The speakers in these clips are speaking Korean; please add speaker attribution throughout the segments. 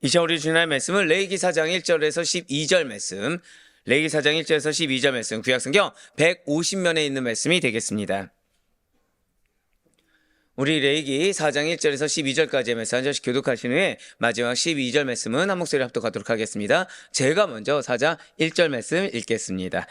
Speaker 1: 이 시간 우리 주님의 말씀은 레위기 4장 1절에서 12절 말씀, 레위기 4장 1절에서 12절 말씀, 구약성경 150면에 있는 말씀이 되겠습니다. 우리 레위기 4장 1절에서 12절까지의 말씀 한 절씩 교독하신 후에 마지막 12절 말씀은 한 목소리 합독하도록 하겠습니다. 제가 먼저 4장 1절 말씀 읽겠습니다.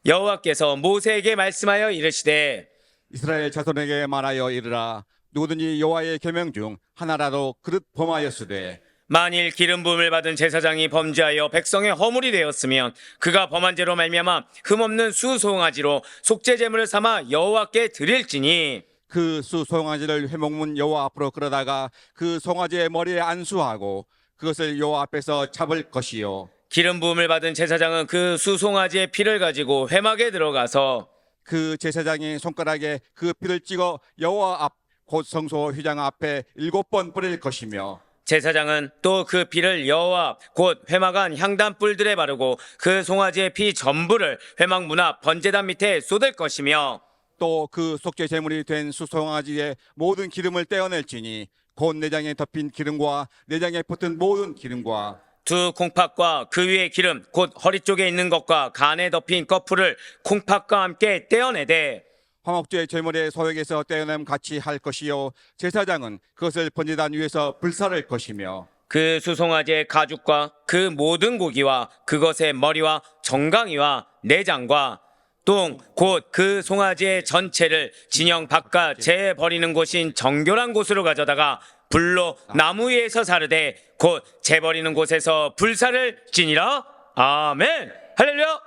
Speaker 1: 여호와께서 모세에게 말씀하여 이르시되
Speaker 2: 이스라엘 자손에게 말하여 이르라. 누구든지 여호와의 계명 중 하나라도 그릇 범하였으되
Speaker 1: 만일 기름 부음을 받은 제사장이 범죄하여 백성의 허물이 되었으면 그가 범한 죄로 말미암아 흠없는 수송아지로 속죄 제물을 삼아 여호와께 드릴지니
Speaker 2: 그 수송아지를 회목문 여호와 앞으로 끌어다가 그 송아지의 머리에 안수하고 그것을 여호와 앞에서 잡을 것이요
Speaker 1: 기름 부음을 받은 제사장은 그 수송아지의 피를 가지고 회막에 들어가서
Speaker 2: 그 제사장이 손가락에 그 피를 찍어 여호와 앞 곧 성소 휘장 앞에 7번 뿌릴 것이며
Speaker 1: 제사장은 또 그 피를 여호와 곧 회막 안 향단 뿔들에 바르고 그 송아지의 피 전부를 회막 문 앞 번제단 밑에 쏟을 것이며
Speaker 2: 또 그 속죄 제물이 된 수송아지의 모든 기름을 떼어낼지니 곧 내장에 덮인 기름과 내장에 붙은 모든 기름과
Speaker 1: 두 콩팥과 그 위에 기름 곧 허리 쪽에 있는 것과 간에 덮인 거풀을 콩팥과 함께 떼어내되
Speaker 2: 화목제 제물의 소액에서 떼어냄 같이 할 것이요 제사장은 그것을 번제단 위에서 불사를 것이며
Speaker 1: 그 수송아지의 가죽과 그 모든 고기와 그것의 머리와 정강이와 내장과 똥 곧 그 송아지의 전체를 진영 바깥 재 버리는 곳인 정결한 곳으로 가져다가 불로 나무 위에서 사르되 곧 재 버리는 곳에서 불사를 지니라. 아멘. 할렐루야.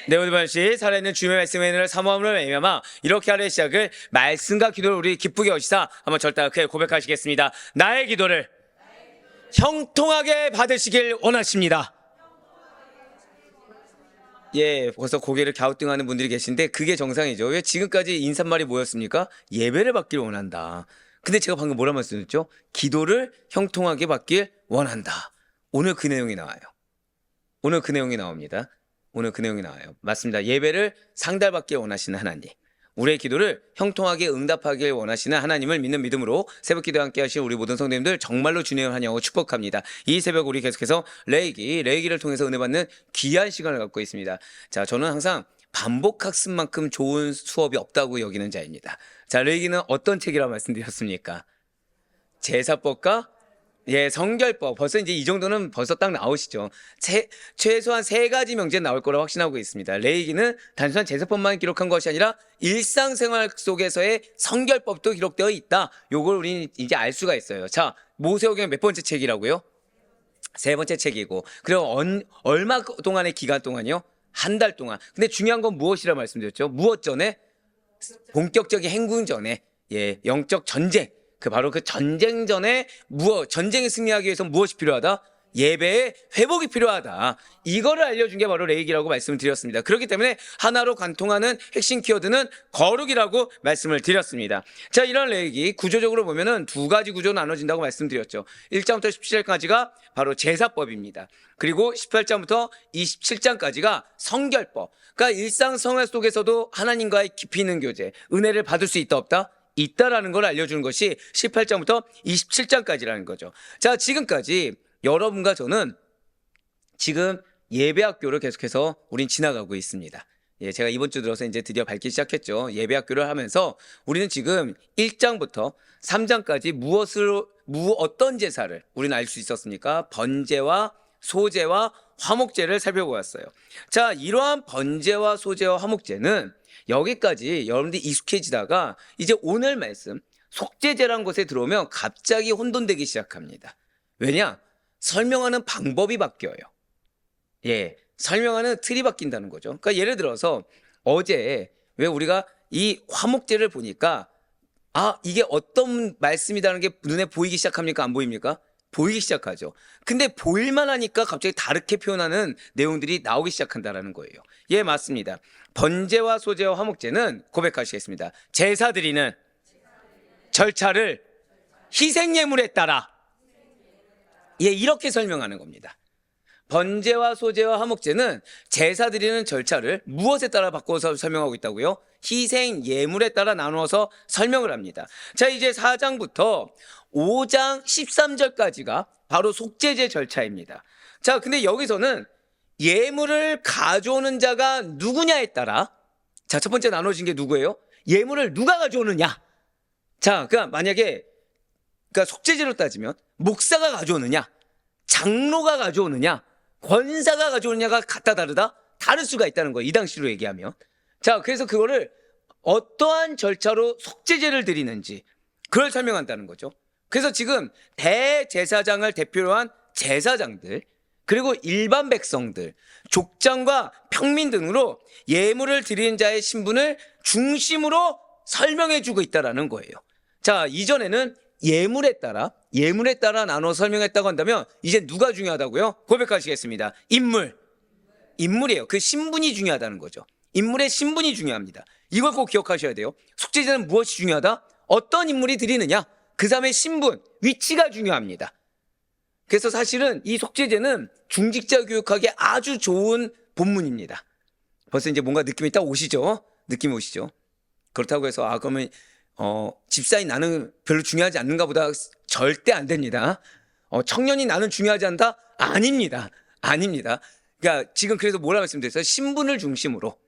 Speaker 1: 네, 오늘 밤시 살아있는 주님의 말씀의 은혜를 사모함으로 말미암아 이렇게 하루의 시작을 말씀과 기도를 우리 기쁘게 여시사 한번 절단하게 고백하시겠습니다. 나의 기도를 형통하게 받으시길 원하십니다. 예, 벌써 고개를 갸우뚱하는 분들이 계신데 그게 정상이죠. 왜 지금까지 인사말이 뭐였습니까? 예배를 받길 원한다. 근데 제가 방금 뭐라 말씀드렸죠? 기도를 형통하게 받길 원한다. 오늘 그 내용이 나와요. 오늘 그 내용이 나옵니다. 오늘 그 내용이 나와요. 맞습니다. 예배를 상달받길 원하시는 하나님, 우리의 기도를 형통하게 응답하길 원하시는 하나님을 믿는 믿음으로 새벽 기도에 함께 하신 우리 모든 성도님들 정말로 주님을 환영하고 축복합니다. 이 새벽 우리 계속해서 레위기를 통해서 은혜 받는 귀한 시간을 갖고 있습니다. 자, 저는 항상 반복 학습만큼 좋은 수업이 없다고 여기는 자입니다. 자, 레위기는 어떤 책이라고 말씀드렸습니까? 제사법과 성결법. 벌써 이제 이 정도는 벌써 딱 나오시죠. 최소한 3가지 명제는 나올 거라고 확신하고 있습니다. 레위기는 단순한 제사법만 기록한 것이 아니라 일상생활 속에서의 성결법도 기록되어 있다. 요걸 우리는 이제 알 수가 있어요. 자, 모세오경 몇 번째 책이라고요? 3번째 책이고, 그리고 얼마 동안의 기간 동안이요? 한 달 동안. 근데 중요한 건 무엇이라 말씀드렸죠? 무엇 전에? 본격적인 행군 전에, 영적 전쟁. 바로 그 전쟁 전에 전쟁에 승리하기 위해서 무엇이 필요하다? 예배의 회복이 필요하다. 이거를 알려준 게 바로 레위기라고 말씀을 드렸습니다. 그렇기 때문에 하나로 관통하는 핵심 키워드는 거룩이라고 말씀을 드렸습니다. 자, 이런 레위기 구조적으로 보면은 2가지 구조로 나눠진다고 말씀드렸죠. 1장부터 17장까지가 바로 제사법입니다. 그리고 18장부터 27장까지가 성결법. 그러니까 일상생활 속에서도 하나님과의 깊이 있는 교제, 은혜를 받을 수 있다 없다? 있다라는 걸 알려주는 것이 18장부터 27장까지라는 거죠. 자, 지금까지 여러분과 저는 지금 예배학교를 계속해서 우린 지나가고 있습니다. 제가 이번 주 들어서 이제 드디어 밟기 시작했죠. 예배학교를 하면서 우리는 지금 1장부터 3장까지 어떤 제사를 우리는 알 수 있었습니까? 번제와 소제와 화목제를 살펴보았어요. 자, 이러한 번제와 소제와 화목제는 여기까지 여러분들이 익숙해지다가 이제 오늘 말씀 속죄제라는 것에 들어오면 갑자기 혼돈되기 시작합니다. 왜냐? 설명하는 방법이 바뀌어요. 설명하는 틀이 바뀐다는 거죠. 그러니까 예를 들어서 어제 왜 우리가 이 화목제를 보니까 이게 어떤 말씀이라는 게 눈에 보이기 시작합니까? 안 보입니까? 보이기 시작하죠. 근데 보일만 하니까 갑자기 다르게 표현하는 내용들이 나오기 시작한다는 거예요. 맞습니다. 번제와 소제와 화목제는 고백하시겠습니다. 제사 드리는 절차를 희생예물에 따라 이렇게 설명하는 겁니다. 번제와 소제와 화목제는 제사 드리는 절차를 무엇에 따라 바꿔서 설명하고 있다고요? 희생 예물에 따라 나누어서 설명을 합니다. 자, 이제 4장부터 5장 13절까지가 바로 속죄제 절차입니다. 자, 근데 여기서는 예물을 가져오는 자가 누구냐에 따라, 자, 첫 번째 나눠진 게 누구예요? 예물을 누가 가져오느냐. 자, 그러니까 만약에 속죄제로 따지면 목사가 가져오느냐, 장로가 가져오느냐, 권사가 가져오느냐가 같다 다르다? 다를 수가 있다는 거예요. 이 당시로 얘기하면. 자, 그래서 그거를 어떠한 절차로 속죄제를 드리는지 그걸 설명한다는 거죠. 그래서 지금 대제사장을 대표로 한 제사장들, 그리고 일반 백성들, 족장과 평민 등으로 예물을 드리는 자의 신분을 중심으로 설명해 주고 있다는 거예요. 자, 이전에는 예물에 따라 나눠 설명했다고 한다면 이제 누가 중요하다고요? 고백하시겠습니다. 인물이에요. 그 신분이 중요하다는 거죠. 인물의 신분이 중요합니다. 이걸 꼭 기억하셔야 돼요. 속죄제는 무엇이 중요하다? 어떤 인물이 드리느냐? 그 사람의 신분, 위치가 중요합니다. 그래서 사실은 이 속죄제는 중직자 교육하기에 아주 좋은 본문입니다. 벌써 이제 뭔가 느낌이 딱 오시죠? 느낌이 오시죠? 그렇다고 해서 그러면 집사인 나는 별로 중요하지 않는가 보다. 절대 안 됩니다. 청년이 나는 중요하지 않다? 아닙니다. 그러니까 지금 그래서 뭐라 말씀드렸어요? 신분을 중심으로.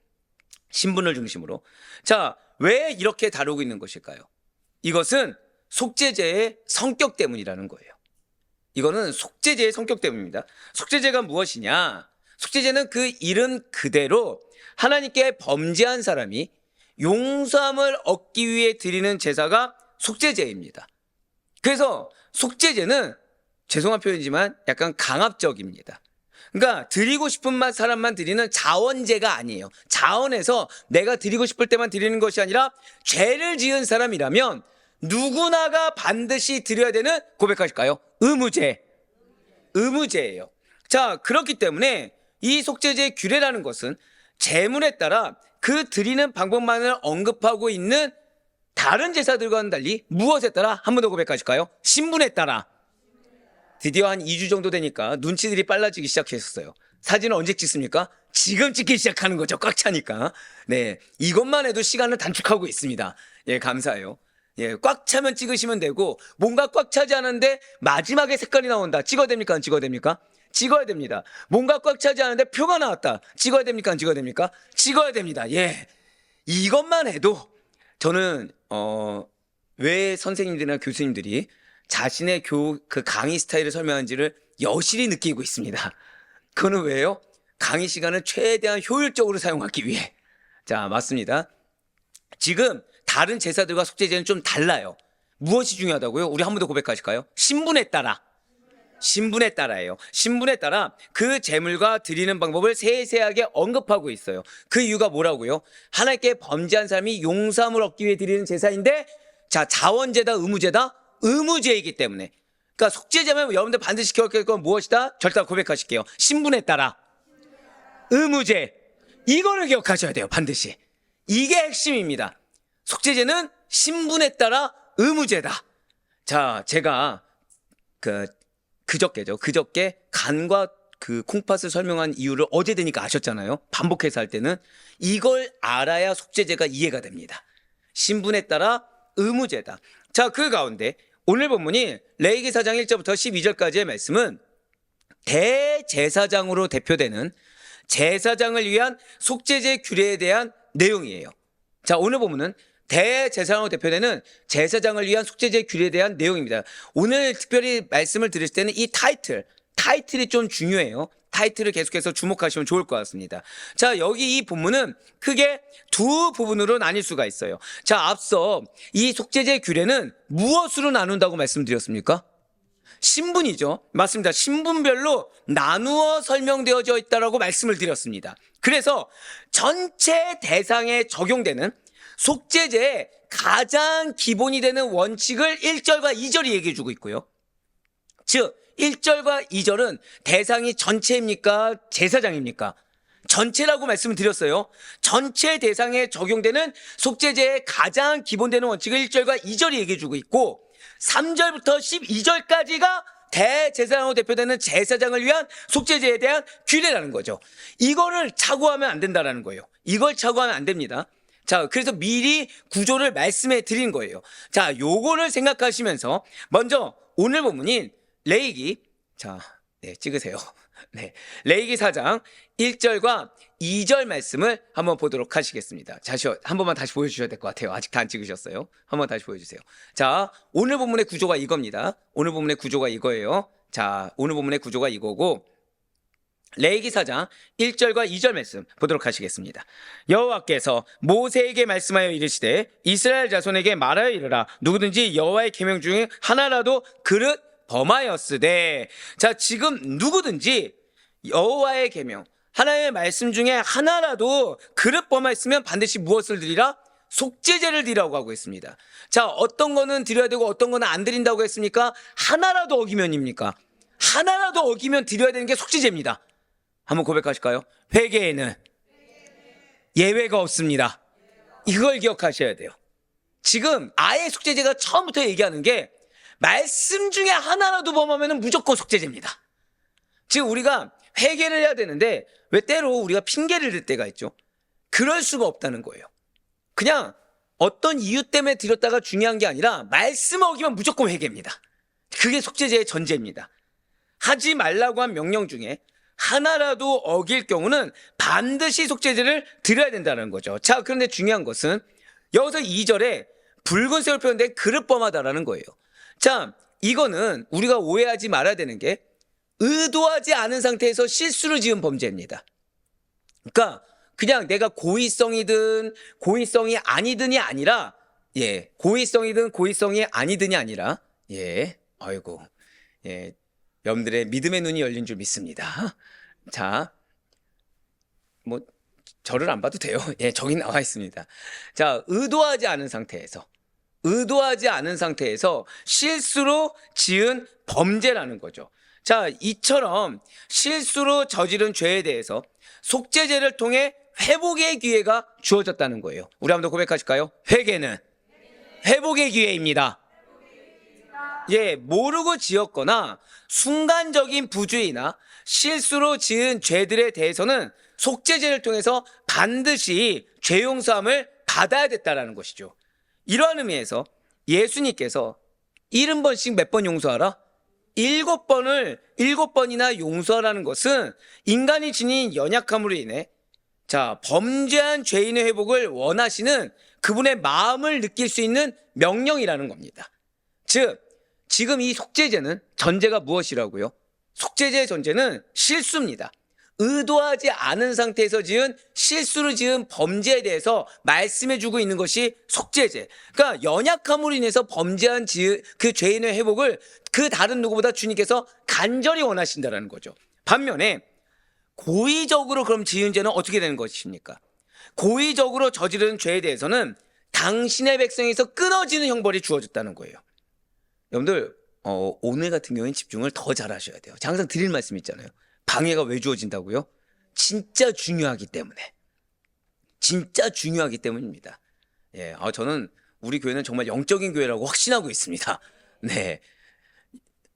Speaker 1: 자, 왜 이렇게 다루고 있는 것일까요? 이것은 속죄제의 성격 때문이라는 거예요. 이거는 속죄제의 성격 때문입니다. 속죄제가 무엇이냐? 속죄제는 그 이름 그대로 하나님께 범죄한 사람이 용서함을 얻기 위해 드리는 제사가 속죄제입니다. 그래서 속죄제는 죄송한 표현이지만 약간 강압적입니다. 그러니까 드리고 싶은 사람만 드리는 자원제가 아니에요. 자원에서 내가 드리고 싶을 때만 드리는 것이 아니라 죄를 지은 사람이라면 누구나가 반드시 드려야 되는, 고백하실까요? 의무제예요. 자, 그렇기 때문에 이 속죄제의 규례라는 것은 제물에 따라 그 드리는 방법만을 언급하고 있는 다른 제사들과는 달리 무엇에 따라? 한 번 더 고백하실까요? 신분에 따라. 드디어 한 2주 정도 되니까 눈치들이 빨라지기 시작했었어요. 사진을 언제 찍습니까? 지금 찍기 시작하는 거죠. 꽉 차니까. 네, 이것만 해도 시간을 단축하고 있습니다. 예, 감사해요. 예, 꽉 차면 찍으시면 되고, 뭔가 꽉 차지 않은데 마지막에 색깔이 나온다. 찍어야 됩니까? 안 찍어야 됩니까? 찍어야 됩니다. 뭔가 꽉 차지 않은데 표가 나왔다. 찍어야 됩니까? 안 찍어야 됩니까? 찍어야 됩니다. 예, 이것만 해도 저는 왜 선생님들이나 교수님들이 자신의 그 강의 스타일을 설명하는지를 여실히 느끼고 있습니다. 그거는 왜요? 강의 시간을 최대한 효율적으로 사용하기 위해. 자, 맞습니다. 지금 다른 제사들과 속죄제는 좀 달라요. 무엇이 중요하다고요? 우리 한 번 더 고백하실까요? 신분에 따라예요. 신분에 따라 그 제물과 드리는 방법을 세세하게 언급하고 있어요. 그 이유가 뭐라고요? 하나님께 범죄한 사람이 용서함을 얻기 위해 드리는 제사인데, 자, 자원제다, 의무제다? 의무제이기 때문에. 그러니까 속죄제면 여러분들 반드시 기억할 건 무엇이다? 절대 고백하실게요. 신분에 따라 의무제. 이거를 기억하셔야 돼요. 반드시. 이게 핵심입니다. 속죄제는 신분에 따라 의무제다. 자, 제가 그저께 간과 그 콩팥을 설명한 이유를 어제 되니까 아셨잖아요. 반복해서 할 때는 이걸 알아야 속죄제가 이해가 됩니다. 신분에 따라 의무제다. 자, 그 가운데 오늘 본문이 레위기 4장 1절부터 12절까지의 말씀은 대제사장으로 대표되는 제사장을 위한 속죄제 규례에 대한 내용이에요. 자, 오늘 본문은 대제사장으로 대표되는 제사장을 위한 속죄제 규례에 대한 내용입니다. 오늘 특별히 말씀을 드릴 때는 이 타이틀이 좀 중요해요. 타이틀을 계속해서 주목하시면 좋을 것 같습니다. 자, 여기 이 본문은 크게 두 부분으로 나뉠 수가 있어요. 자, 앞서 이 속죄제 규례는 무엇으로 나눈다고 말씀드렸습니까? 신분이죠. 맞습니다. 신분별로 나누어 설명되어져 있다라고 말씀을 드렸습니다. 그래서 전체 대상에 적용되는 속죄제의 가장 기본이 되는 원칙을 1절과 2절이 얘기해 주고 있고요. 즉 1절과 2절은 대상이 전체입니까? 제사장입니까? 전체라고 말씀을 드렸어요. 전체 대상에 적용되는 속죄제의 가장 기본되는 원칙을 1절과 2절이 얘기해 주고 있고, 3절부터 12절까지가 대제사장으로 대표되는 제사장을 위한 속죄제에 대한 규례라는 거죠. 이거를 착오하면 안 된다라는 거예요. 이걸 착오하면 안 됩니다. 자, 그래서 미리 구조를 말씀해 드린 거예요. 자, 요거를 생각하시면서 먼저 오늘 본문인 레위기 자, 네, 찍으세요. 네. 레위기 4장 1절과 2절 말씀을 한번 보도록 하시겠습니다. 한 번만 다시 보여주셔야 될 것 같아요. 아직 다 안 찍으셨어요. 한번 다시 보여주세요. 자, 오늘 본문의 구조가 이겁니다. 오늘 본문의 구조가 이거예요. 자, 오늘 본문의 구조가 이거고, 레위기 4장 1절과 2절 말씀 보도록 하시겠습니다. 여호와께서 모세에게 말씀하여 이르시되 이스라엘 자손에게 말하여 이르라. 누구든지 여호와의 계명 중에 하나라도 그릇 범하였으되. 자, 지금 누구든지 여호와의 계명, 하나님의 말씀 중에 하나라도 그릇 범하였으면 반드시 무엇을 드리라? 속죄제를 드리라고 하고 있습니다. 자, 어떤 거는 드려야 되고 어떤 거는 안 드린다고 했습니까? 하나라도 어기면입니까? 하나라도 어기면 드려야 되는 게 속죄제입니다. 한번 고백하실까요? 회개에는 예외가 없습니다. 이걸 기억하셔야 돼요. 지금 아예 속죄제가 처음부터 얘기하는 게 말씀 중에 하나라도 범하면 무조건 속죄제입니다. 지금 우리가 회개를 해야 되는데 왜 때로 우리가 핑계를 댈 때가 있죠? 그럴 수가 없다는 거예요. 그냥 어떤 이유 때문에 드렸다가 중요한 게 아니라 말씀 어기면 무조건 회개입니다. 그게 속죄제의 전제입니다. 하지 말라고 한 명령 중에 하나라도 어길 경우는 반드시 속죄제를 드려야 된다는 거죠. 자, 그런데 중요한 것은 여기서 2절에 붉은색으로 표현된 그릇범하다라는 거예요. 자, 이거는 우리가 오해하지 말아야 되는 게 의도하지 않은 상태에서 실수를 지은 범죄입니다. 그러니까 그냥 내가 고의성이든 고의성이 아니든이 아니라, 고의성이든 고의성이 아니든이 아니라, 아이고, 여러분들의 믿음의 눈이 열린 줄 믿습니다. 자, 뭐 저를 안 봐도 돼요. 저기 나와 있습니다. 자, 의도하지 않은 상태에서 실수로 지은 범죄라는 거죠. 자, 이처럼 실수로 저지른 죄에 대해서 속죄제를 통해 회복의 기회가 주어졌다는 거예요. 우리 한번 더 고백하실까요? 회개는 회복의 기회입니다. 모르고 지었거나 순간적인 부주의나 실수로 지은 죄들에 대해서는 속죄제를 통해서 반드시 죄 용서함을 받아야 됐다라는 것이죠. 이러한 의미에서 예수님께서 70번씩 몇 번 용서하라? 7번이나 용서하라는 것은 인간이 지닌 연약함으로 인해 범죄한 죄인의 회복을 원하시는 그분의 마음을 느낄 수 있는 명령이라는 겁니다. 즉, 지금 이 속죄제는 전제가 무엇이라고요? 속죄제의 전제는 실수입니다. 의도하지 않은 상태에서 지은 실수로 지은 범죄에 대해서 말씀해주고 있는 것이 속죄제. 그러니까 연약함으로 인해서 범죄한 그 죄인의 회복을 그 다른 누구보다 주님께서 간절히 원하신다는 거죠. 반면에 고의적으로 그럼 지은 죄는 어떻게 되는 것입니까? 고의적으로 저지른 죄에 대해서는 당신의 백성에서 끊어지는 형벌이 주어졌다는 거예요. 여러분들 오늘 같은 경우에는 집중을 더 잘하셔야 돼요. 항상 드릴 말씀 있잖아요. 방해가 왜 주어진다고요? 진짜 중요하기 때문입니다. 저는 우리 교회는 정말 영적인 교회라고 확신하고 있습니다. 네,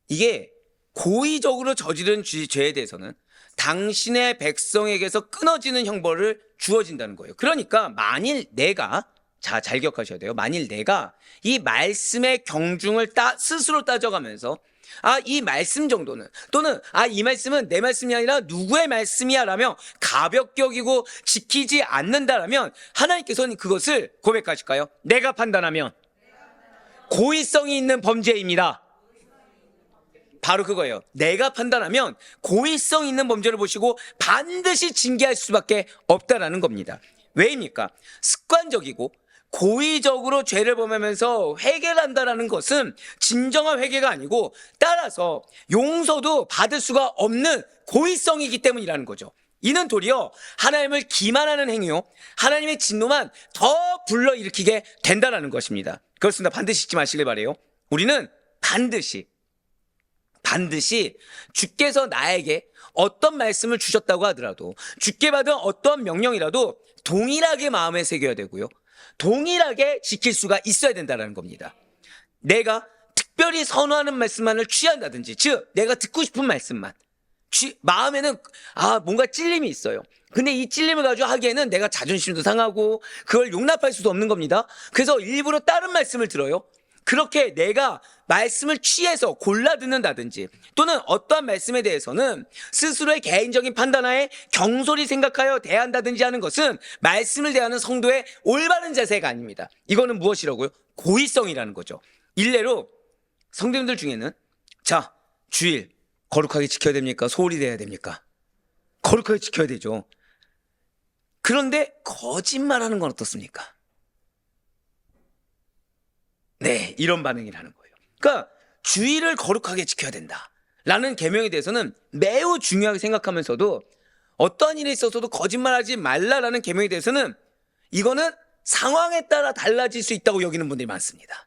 Speaker 1: 이게 고의적으로 저지른 죄에 대해서는 당신의 백성에게서 끊어지는 형벌을 주어진다는 거예요. 그러니까 만일 내가, 잘 기억하셔야 돼요. 만일 내가 이 말씀의 경중을 스스로 따져가면서 이 말씀 정도는, 또는 이 말씀은 내 말씀이 아니라 누구의 말씀이야 라며 가볍게 여기고 지키지 않는다라면 하나님께서는 그것을 고백하실까요? 내가 판단하면 고의성이 있는 범죄입니다. 바로 그거예요. 내가 판단하면 고의성 있는 범죄를 보시고 반드시 징계할 수밖에 없다라는 겁니다. 왜입니까? 습관적이고 고의적으로 죄를 범하면서 회개를 한다라는 것은 진정한 회개가 아니고, 따라서 용서도 받을 수가 없는 고의성이기 때문이라는 거죠. 이는 도리어 하나님을 기만하는 행위요, 하나님의 진노만 더 불러일으키게 된다는 것입니다. 그렇습니다. 반드시 잊지 마시길 바라요. 우리는 반드시 주께서 나에게 어떤 말씀을 주셨다고 하더라도, 주께 받은 어떤 명령이라도 동일하게 마음에 새겨야 되고요, 동일하게 지킬 수가 있어야 된다는 겁니다. 내가 특별히 선호하는 말씀만을 취한다든지, 즉 내가 듣고 싶은 말씀만, 마음에는 뭔가 찔림이 있어요. 근데 이 찔림을 가지고 하기에는 내가 자존심도 상하고 그걸 용납할 수도 없는 겁니다. 그래서 일부러 다른 말씀을 들어요. 그렇게 내가 말씀을 취해서 골라 듣는다든지 또는 어떠한 말씀에 대해서는 스스로의 개인적인 판단하에 경솔히 생각하여 대한다든지 하는 것은 말씀을 대하는 성도의 올바른 자세가 아닙니다. 이거는 무엇이라고요? 고의성이라는 거죠. 일례로 성도님들 중에는 자, 주일 거룩하게 지켜야 됩니까? 소홀히 돼야 됩니까? 거룩하게 지켜야 되죠. 그런데 거짓말하는 건 어떻습니까? 네, 이런 반응이라는 거예요. 그러니까 주의를 거룩하게 지켜야 된다라는 계명에 대해서는 매우 중요하게 생각하면서도 어떠한 일에 있어서도 거짓말하지 말라라는 계명에 대해서는 이거는 상황에 따라 달라질 수 있다고 여기는 분들이 많습니다.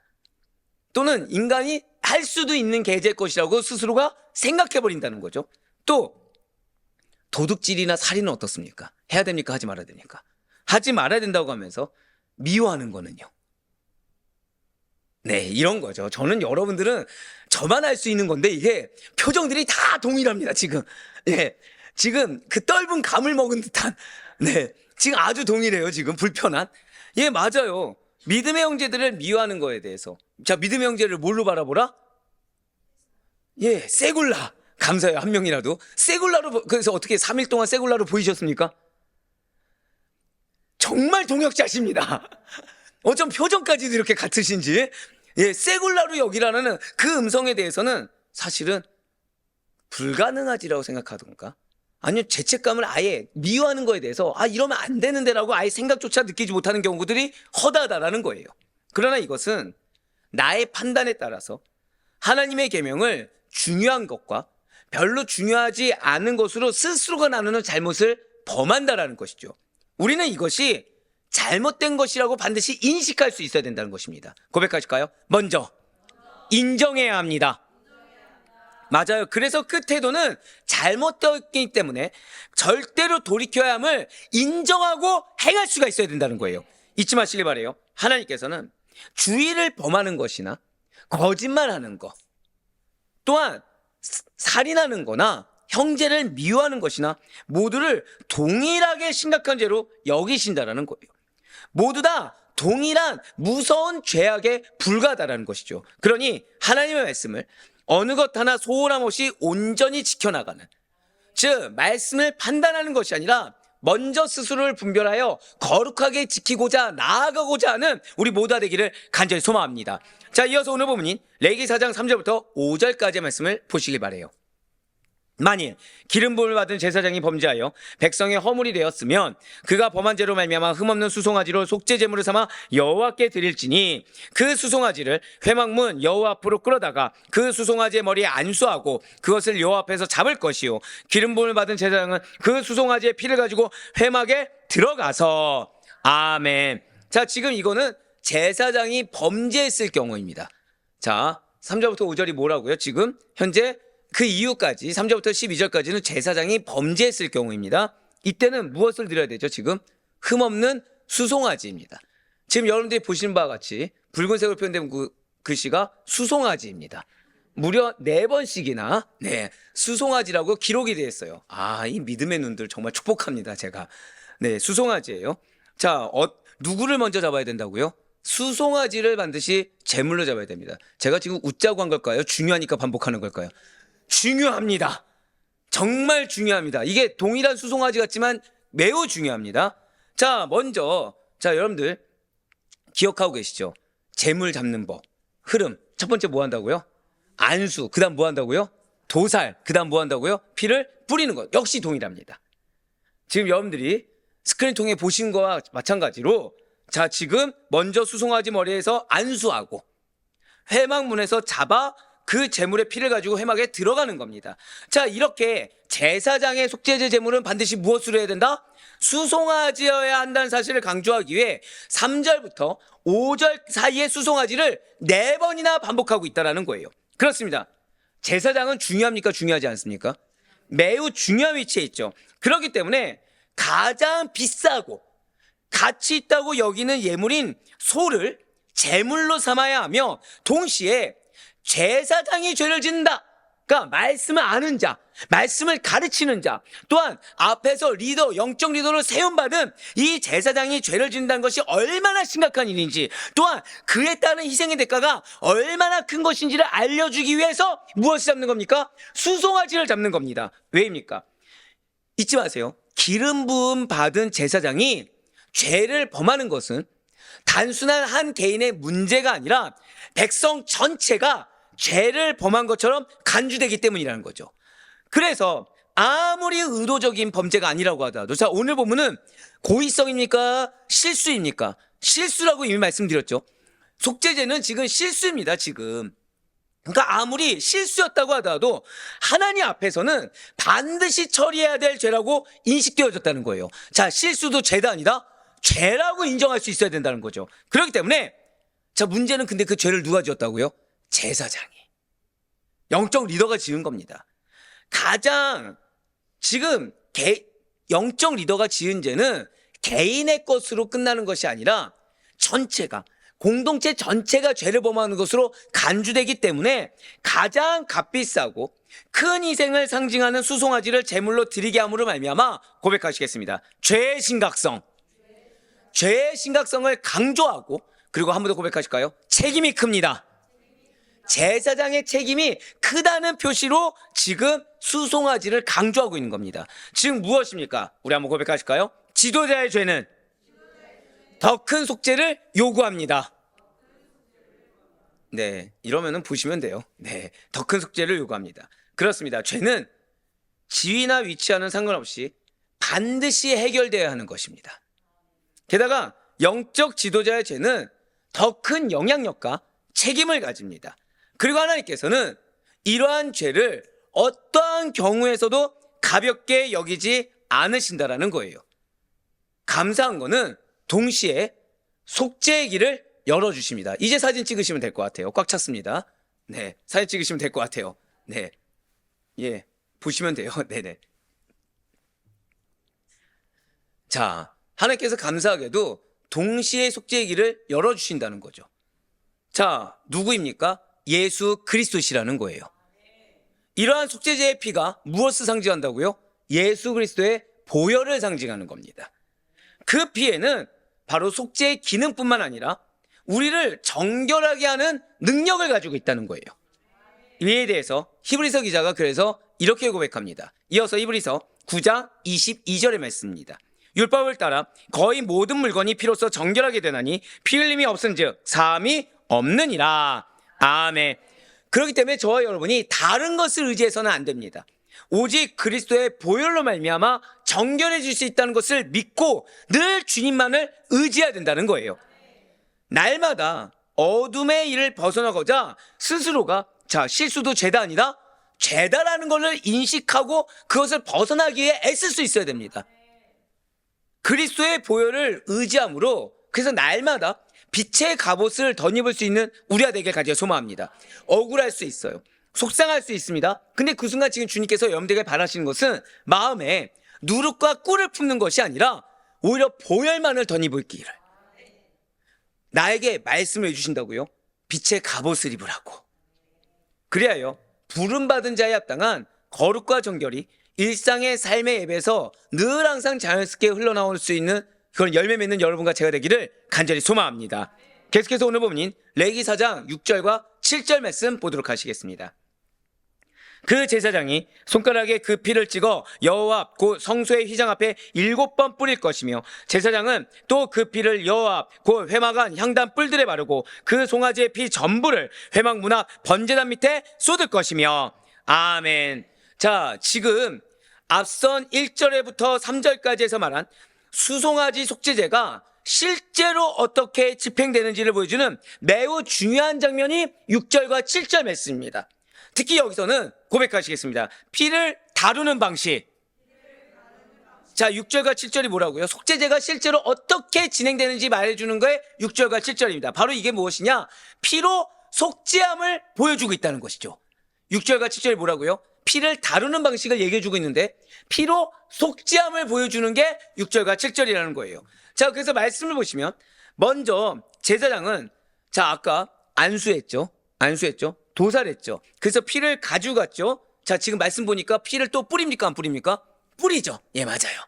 Speaker 1: 또는 인간이 할 수도 있는 계제의 것이라고 스스로가 생각해버린다는 거죠. 또 도둑질이나 살인은 어떻습니까? 해야 됩니까? 하지 말아야 됩니까? 하지 말아야 된다고 하면서 미워하는 거는요. 네, 이런 거죠. 저는 여러분들은 저만 알 수 있는 건데 이게 표정들이 다 동일합니다, 지금. 예. 지금 그 떫은 감을 먹은 듯한, 네. 지금 아주 동일해요, 지금. 불편한. 예, 맞아요. 믿음의 형제들을 미워하는 거에 대해서. 자, 믿음의 형제를 뭘로 바라보라? 예, 세굴라. 감사해요, 한 명이라도. 세굴라로, 그래서 어떻게 3일 동안 세굴라로 보이셨습니까? 정말 동역자십니다. 어쩜 표정까지도 이렇게 같으신지. 예, 세굴라로 여기라는 그 음성에 대해서는 사실은 불가능하지라고 생각하던가 아니면 죄책감을 아예 미워하는 거에 대해서 이러면 안 되는데라고 아예 생각조차 느끼지 못하는 경우들이 허다하다라는 거예요. 그러나 이것은 나의 판단에 따라서 하나님의 계명을 중요한 것과 별로 중요하지 않은 것으로 스스로가 나누는 잘못을 범한다라는 것이죠. 우리는 이것이 잘못된 것이라고 반드시 인식할 수 있어야 된다는 것입니다. 고백하실까요? 먼저 인정해야 합니다. 맞아요. 그래서 그 태도는 잘못되었기 때문에 절대로 돌이켜야 함을 인정하고 행할 수가 있어야 된다는 거예요. 잊지 마시길 바라요. 하나님께서는 주의를 범하는 것이나 거짓말하는 것 또한 살인하는 거나 형제를 미워하는 것이나 모두를 동일하게 심각한 죄로 여기신다라는 거예요. 모두 다 동일한 무서운 죄악에 불과하다라는 것이죠. 그러니 하나님의 말씀을 어느 것 하나 소홀함 없이 온전히 지켜나가는, 즉 말씀을 판단하는 것이 아니라 먼저 스스로를 분별하여 거룩하게 지키고자 나아가고자 하는 우리 모두가 되기를 간절히 소망합니다. 자, 이어서 오늘 본문인 레위기 4장 3절부터 5절까지의 말씀을 보시길 바라요. 만일 기름 부음을 받은 제사장이 범죄하여 백성의 허물이 되었으면 그가 범한 죄로 말미암아 흠없는 수송아지로 속죄 제물을 삼아 여호와께 드릴지니 그 수송아지를 회막문 여호와 앞으로 끌어다가 그 수송아지의 머리에 안수하고 그것을 여호와 앞에서 잡을 것이요 기름 부음을 받은 제사장은 그 수송아지의 피를 가지고 회막에 들어가서 아멘. 자, 지금 이거는 제사장이 범죄했을 경우입니다. 자, 3절부터 5절이 뭐라고요? 지금 현재 그 이후까지 3절부터 12절까지는 제사장이 범죄했을 경우입니다. 이때는 무엇을 드려야 되죠? 지금 흠없는 수송아지입니다. 지금 여러분들이 보시는 바와 같이 붉은색으로 표현된 글씨가 수송아지입니다. 무려 4번씩이나 수송아지라고 기록이 되어 있어요. 이 믿음의 눈들 정말 축복합니다, 제가. 네, 수송아지예요. 자, 누구를 먼저 잡아야 된다고요? 수송아지를 반드시 제물로 잡아야 됩니다. 제가 지금 웃자고 한 걸까요? 중요하니까 반복하는 걸까요? 중요합니다. 정말 중요합니다. 이게 동일한 수송아지 같지만 매우 중요합니다. 자, 먼저 여러분들 기억하고 계시죠? 제물 잡는 법, 흐름. 첫 번째 뭐 한다고요? 안수. 그 다음 뭐 한다고요? 도살. 그 다음 뭐 한다고요? 피를 뿌리는 것. 역시 동일합니다. 지금 여러분들이 스크린 통해 보신 거와 마찬가지로 자, 지금 먼저 수송아지 머리에서 안수하고 회막문에서 잡아 그 제물의 피를 가지고 회막에 들어가는 겁니다. 자, 이렇게 제사장의 속죄제 제물은 반드시 무엇으로 해야 된다? 수송아지여야 한다는 사실을 강조하기 위해 3절부터 5절 사이의 수송아지를 4번이나 반복하고 있다는 거예요. 그렇습니다. 제사장은 중요합니까? 중요하지 않습니까? 매우 중요한 위치에 있죠. 그렇기 때문에 가장 비싸고 가치 있다고 여기는 예물인 소를 제물로 삼아야 하며 동시에 제사장이 죄를 짓는다. 그러니까 말씀을 아는 자, 말씀을 가르치는 자, 또한 앞에서 리더, 영적 리더를 세움받은 이 제사장이 죄를 짓는다는 것이 얼마나 심각한 일인지, 또한 그에 따른 희생의 대가가 얼마나 큰 것인지를 알려주기 위해서 무엇을 잡는 겁니까? 수송아지를 잡는 겁니다. 왜입니까? 잊지 마세요. 기름 부음 받은 제사장이 죄를 범하는 것은 단순한 한 개인의 문제가 아니라 백성 전체가 죄를 범한 것처럼 간주되기 때문이라는 거죠. 그래서 아무리 의도적인 범죄가 아니라고 하더라도, 자, 오늘 본문은 고의성입니까? 실수입니까? 실수라고 이미 말씀드렸죠. 속죄죄는 지금 실수입니다, 지금. 그러니까 아무리 실수였다고 하더라도 하나님 앞에서는 반드시 처리해야 될 죄라고 인식되어졌다는 거예요. 자, 실수도 죄다 아니다? 죄라고 인정할 수 있어야 된다는 거죠. 그렇기 때문에, 자, 문제는 근데 그 죄를 누가 지었다고요? 제사장이. 영적 리더가 지은 겁니다. 가장 지금 영적 리더가 지은 죄는 개인의 것으로 끝나는 것이 아니라 전체가, 공동체 전체가 죄를 범하는 것으로 간주되기 때문에 가장 값비싸고 큰 희생을 상징하는 수송아지를 제물로 드리게 함으로 말미암아 고백하시겠습니다. 죄의 심각성, 죄의 심각성을 강조하고, 그리고 한 번 더 고백하실까요? 책임이 큽니다. 제사장의 책임이 크다는 표시로 지금 수송아지를 강조하고 있는 겁니다. 지금 무엇입니까? 우리 한번 고백하실까요? 지도자의 죄는 더 큰 속죄를 요구합니다. 네, 이러면은 보시면 돼요. 네, 더 큰 속죄를 요구합니다. 그렇습니다. 죄는 지위나 위치와는 상관없이 반드시 해결되어야 하는 것입니다. 게다가 영적 지도자의 죄는 더 큰 영향력과 책임을 가집니다. 그리고 하나님께서는 이러한 죄를 어떠한 경우에서도 가볍게 여기지 않으신다라는 거예요. 감사한 거는 동시에 속죄의 길을 열어주십니다. 이제 사진 찍으시면 될 것 같아요. 꽉 찼습니다. 네, 사진 찍으시면 될 것 같아요. 네, 예, 보시면 돼요. 네네. 자, 하나님께서 감사하게도 동시에 속죄의 길을 열어주신다는 거죠. 자, 누구입니까? 예수 그리스도시라는 거예요. 이러한 속죄제의 피가 무엇을 상징한다고요? 예수 그리스도의 보혈을 상징하는 겁니다. 그 피에는 바로 속죄의 기능뿐만 아니라 우리를 정결하게 하는 능력을 가지고 있다는 거예요. 이에 대해서 히브리서 기자가 그래서 이렇게 고백합니다. 이어서 히브리서 9장 22절의 말씀입니다. 율법을 따라 거의 모든 물건이 피로써 정결하게 되나니 피 흘림이 없은즉 사함이 없느니라. 아멘. 그렇기 때문에 저와 여러분이 다른 것을 의지해서는 안 됩니다. 오직 그리스도의 보혈로 말미암아 정결해질 수 있다는 것을 믿고 늘 주님만을 의지해야 된다는 거예요. 날마다 어둠의 일을 벗어나고자 스스로가, 자, 실수도 죄다 아니다? 죄다라는 것을 인식하고 그것을 벗어나기 위해 애쓸 수 있어야 됩니다. 그리스도의 보혈을 의지함으로, 그래서 날마다 빛의 갑옷을 덧입을 수 있는 우리가 되길 가지고 소망합니다. 억울할 수 있어요. 속상할 수 있습니다. 근데 그 순간 지금 주님께서 여러분들에게 바라시는 것은 마음에 누룩과 꿀을 품는 것이 아니라 오히려 보혈만을 덧입을 기를. 나에게 말씀을 해주신다고요? 빛의 갑옷을 입으라고. 그리하여 부름받은 자에 합당한 거룩과 정결이 일상의 삶의 앱에서 늘 항상 자연스럽게 흘러나올 수 있는 그런 열매 맺는 여러분과 제가 되기를 간절히 소망합니다. 계속해서 오늘 본문인 레위기 4장 6절과 7절 말씀 보도록 하시겠습니다. 그 제사장이 손가락에 그 피를 찍어 여호와 앞 곧 성소의 휘장 앞에 7번 뿌릴 것이며 제사장은 또 그 피를 여호와 앞 곧 회막안 향단 뿔들에 바르고 그 송아지의 피 전부를 회막 문 앞 번제단 밑에 쏟을 것이며. 아멘. 자, 지금 앞선 1절에부터 3절까지에서 말한 수송아지 속죄제가 실제로 어떻게 집행되는지를 보여주는 매우 중요한 장면이 6절과 7절 말씀입니다. 특히 여기서는 고백하시겠습니다. 피를 다루는 방식. 자, 6절과 7절이 뭐라고요? 속죄제가 실제로 어떻게 진행되는지 말해주는 거에 6절과 7절입니다. 바로 이게 무엇이냐? 피로 속죄함을 보여주고 있다는 것이죠. 6절과 7절이 뭐라고요? 피를 다루는 방식을 얘기해주고 있는데 피로 속죄함을 보여주는 게 6절과 7절이라는 거예요. 자, 그래서 말씀을 보시면 먼저 제사장은, 자, 아까 안수했죠. 도살했죠. 그래서 피를 가져갔죠. 자, 지금 말씀 보니까 피를 또 뿌립니까? 안 뿌립니까? 뿌리죠. 예, 맞아요.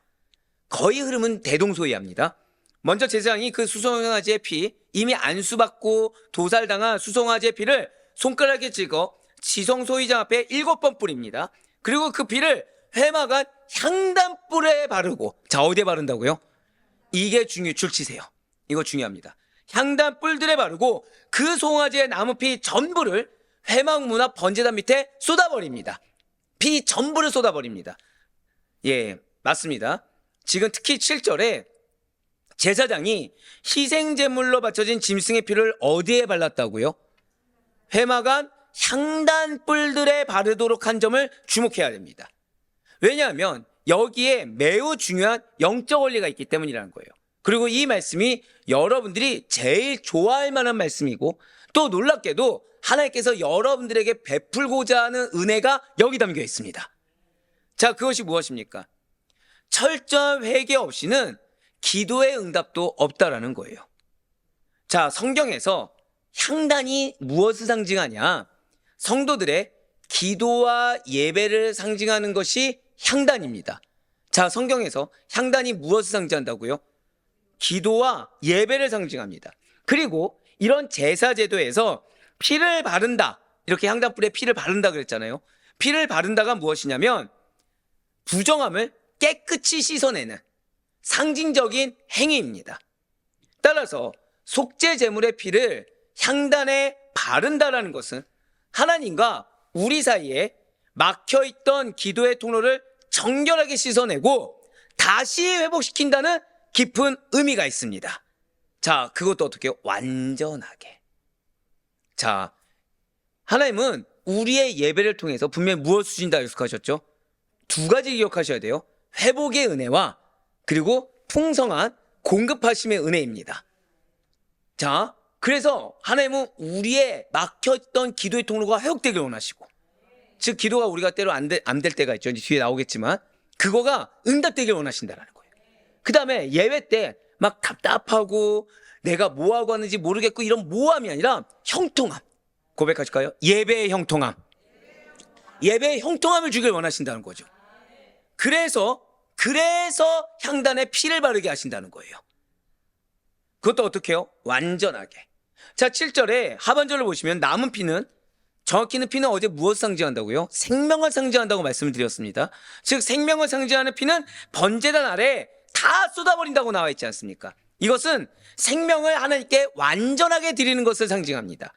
Speaker 1: 거의 흐름은 대동소이합니다. 먼저 제사장이 그 수송아지의 피, 이미 안수받고 도살당한 수송아지의 피를 손가락에 찍어 지성소이장 앞에 7번 뿌립니다. 그리고 그 피를 회막안 향단불에 바르고, 자, 어디에 바른다고요? 이게 줄치세요. 이거 중요합니다. 향단불들에 바르고 그 송아지의 나무피 전부를 회막 문 앞 번제단 밑에 쏟아버립니다. 피 전부를 쏟아버립니다. 예, 맞습니다. 지금 특히 7절에 제사장이 희생제물로 바쳐진 짐승의 피를 어디에 발랐다고요? 회막안 향단불들에 바르도록 한 점을 주목해야 됩니다. 왜냐하면 여기에 매우 중요한 영적 원리가 있기 때문이라는 거예요. 그리고 이 말씀이 여러분들이 제일 좋아할 만한 말씀이고, 또 놀랍게도 하나님께서 여러분들에게 베풀고자 하는 은혜가 여기 담겨 있습니다. 자, 그것이 무엇입니까? 철저한 회개 없이는 기도의 응답도 없다라는 거예요. 자, 성경에서 향단이 무엇을 상징하냐? 성도들의 기도와 예배를 상징하는 것이 향단입니다. 자, 성경에서 향단이 무엇을 상징한다고요? 기도와 예배를 상징합니다. 그리고 이런 제사제도에서 피를 바른다, 이렇게 향단불에 피를 바른다 그랬잖아요. 피를 바른다가 무엇이냐면 부정함을 깨끗이 씻어내는 상징적인 행위입니다. 따라서 속죄 제물의 피를 향단에 바른다라는 것은 하나님과 우리 사이에 막혀있던 기도의 통로를 정결하게 씻어내고 다시 회복시킨다는 깊은 의미가 있습니다. 자, 그것도 어떻게 해요? 완전하게. 자, 하나님은 우리의 예배를 통해서 분명히 무엇을 주신다 약속하셨죠? 두 가지 기억하셔야 돼요. 회복의 은혜와 그리고 풍성한 공급하심의 은혜입니다. 자, 그래서 하나님은 우리의 막혔던 기도의 통로가 회복되길 원하시고, 즉 기도가 우리가 때로 안 될 때가 있죠. 이제 뒤에 나오겠지만 그거가 응답되길 원하신다라는 거예요. 그 다음에 예배 때 막 답답하고 내가 뭐하고 하는지 모르겠고 이런 모함이 아니라 형통함. 고백하실까요? 예배의 형통함. 예배의 형통함을 주길 원하신다는 거죠. 그래서 향단에 피를 바르게 하신다는 거예요. 그것도 어떻게 해요? 완전하게. 자, 7절에 하반절을 보시면 남은 피는, 정확히는 피는 어제 무엇을 상징한다고요? 생명을 상징한다고 말씀을 드렸습니다. 즉 생명을 상징하는 피는 번제단 아래 다 쏟아버린다고 나와 있지 않습니까? 이것은 생명을 하나님께 완전하게 드리는 것을 상징합니다.